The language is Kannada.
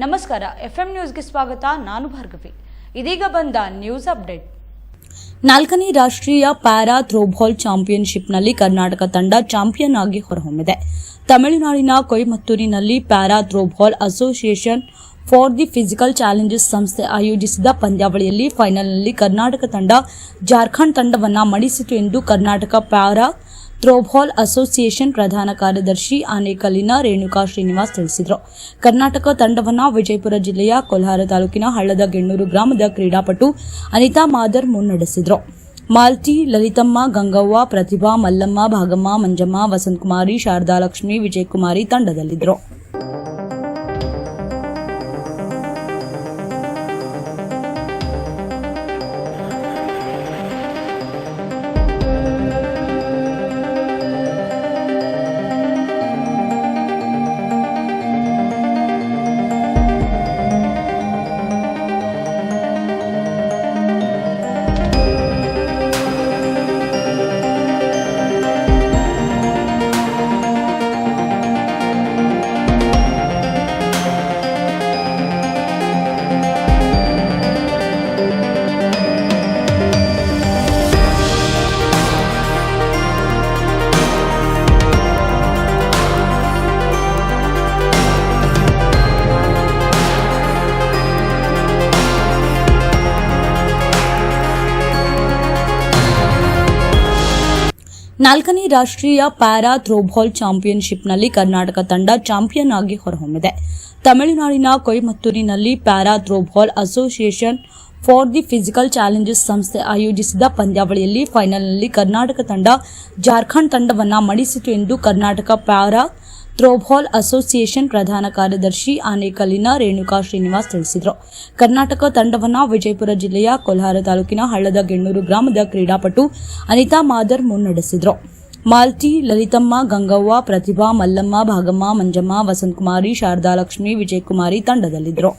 ನಮಸ್ಕಾರ, ಎಫ್ಎಂ ನ್ಯೂಸ್ಗೆ ಸ್ವಾಗತ. ನಾನು ಭಾರ್ಗವಿ. ಇದೀಗ ಬಂದ ನ್ಯೂಸ್ ಅಪ್ಡೇಟ್. 4ನೇ ರಾಷ್ಟ್ರೀಯ ಪ್ಯಾರಾ ಥ್ರೋಬಾಲ್ ಚಾಂಪಿಯನ್ಶಿಪ್ನಲ್ಲಿ ಕರ್ನಾಟಕ ತಂಡ ಚಾಂಪಿಯನ್ ಆಗಿ ಹೊರಹೊಮ್ಮಿದೆ. ತಮಿಳುನಾಡಿನ ಕೊಯಮತ್ತೂರಿನಲ್ಲಿ para throwball association for the physical challenges ಸಂಸ್ಥೆ ಆಯೋಜಿಸಿದ ಪಂದ್ಯಾವಳಿಯಲ್ಲಿ ಫೈನಲ್ನಲ್ಲಿ ಕರ್ನಾಟಕ ತಂಡ ಜಾರ್ಖಂಡ್ ತಂಡವನ್ನು ಮಣಿಸಿತು ಎಂದು ಕರ್ನಾಟಕ ಪ್ಯಾರಾ ಥ್ರೋಬಾಲ್ ಅಸೋಸಿಯೇಷನ್ ಪ್ರಧಾನ ಕಾರ್ಯದರ್ಶಿ ಆನೇಕಲ್ಲಿನ ರೇಣುಕಾ ಶ್ರೀನಿವಾಸ್ ತಿಳಿಸಿದರು. ಕರ್ನಾಟಕ ತಂಡವನ್ನು ವಿಜಯಪುರ ಜಿಲ್ಲೆಯ ಕೊಲ್ಹಾರ ತಾಲೂಕಿನ ಹಳ್ಳದ ಗೆಣ್ಣೂರು ಗ್ರಾಮದ ಕ್ರೀಡಾಪಟು ಅನಿತಾ ಮಾದರ್ ಮುನ್ನಡೆಸಿದರು. ಮಾಲ್ತಿ, ಲಲಿತಮ್ಮ, ಗಂಗವ್ವ, ಪ್ರತಿಭಾ, ಮಲ್ಲಮ್ಮ, ಭಾಗಮ್ಮ, ಮಂಜಮ್ಮ, ವಸಂತಕುಮಾರಿ, ಶಾರದಾಲಕ್ಷ್ಮಿ, ವಿಜಯಕುಮಾರಿ ತಂಡದಲ್ಲಿದ್ದರು. ನಾಲ್ಕನೇ ರಾಷ್ಟ್ರೀಯ ಪ್ಯಾರಾ ಥ್ರೋಬಾಲ್ ಚಾಂಪಿಯನ್ಶಿಪ್ನಲ್ಲಿ ಕರ್ನಾಟಕ ತಂಡ ಚಾಂಪಿಯನ್ ಆಗಿ ಹೊರಹೊಮ್ಮಿದೆ. ತಮಿಳುನಾಡಿನ ಕೊಯಮತ್ತೂರಿನಲ್ಲಿ para throwball association for the physical challenges ಸಂಸ್ಥೆ ಆಯೋಜಿಸಿದ ಪಂದ್ಯಾವಳಿಯಲ್ಲಿ ಫೈನಲ್ನಲ್ಲಿ ಕರ್ನಾಟಕ ತಂಡ ಜಾರ್ಖಂಡ್ ತಂಡವನ್ನು ಮಣಿಸಿತು ಎಂದು ಕರ್ನಾಟಕ ಪ್ಯಾರಾ ಥ್ರೋಬಾಲ್ ಅಸೋಸಿಯೇಷನ್ ಪ್ರಧಾನ ಕಾರ್ಯದರ್ಶಿ ಆನೇಕಲ್ಲಿನ ರೇಣುಕಾ ಶ್ರೀನಿವಾಸ್ ತಿಳಿಸಿದರು. ಕರ್ನಾಟಕ ತಂಡವನ್ನು ವಿಜಯಪುರ ಜಿಲ್ಲೆಯ ಕೊಲ್ಹಾರ ತಾಲೂಕಿನ ಹಳ್ಳದ ಗೆಣ್ಣೂರು ಗ್ರಾಮದ ಕ್ರೀಡಾಪಟು ಅನಿತಾ ಮಾದರ್ ಮುನ್ನಡೆಸಿದರು. ಮಾಲ್ತಿ, ಲಲಿತಮ್ಮ, ಗಂಗವ್ವ, ಪ್ರತಿಭಾ, ಮಲ್ಲಮ್ಮ, ಭಾಗಮ್ಮ, ಮಂಜಮ್ಮ, ವಸಂತಕುಮಾರಿ, ಶಾರದಾಲಕ್ಷ್ಮಿ, ವಿಜಯಕುಮಾರಿ ತಂಡದಲ್ಲಿದ್ದರು.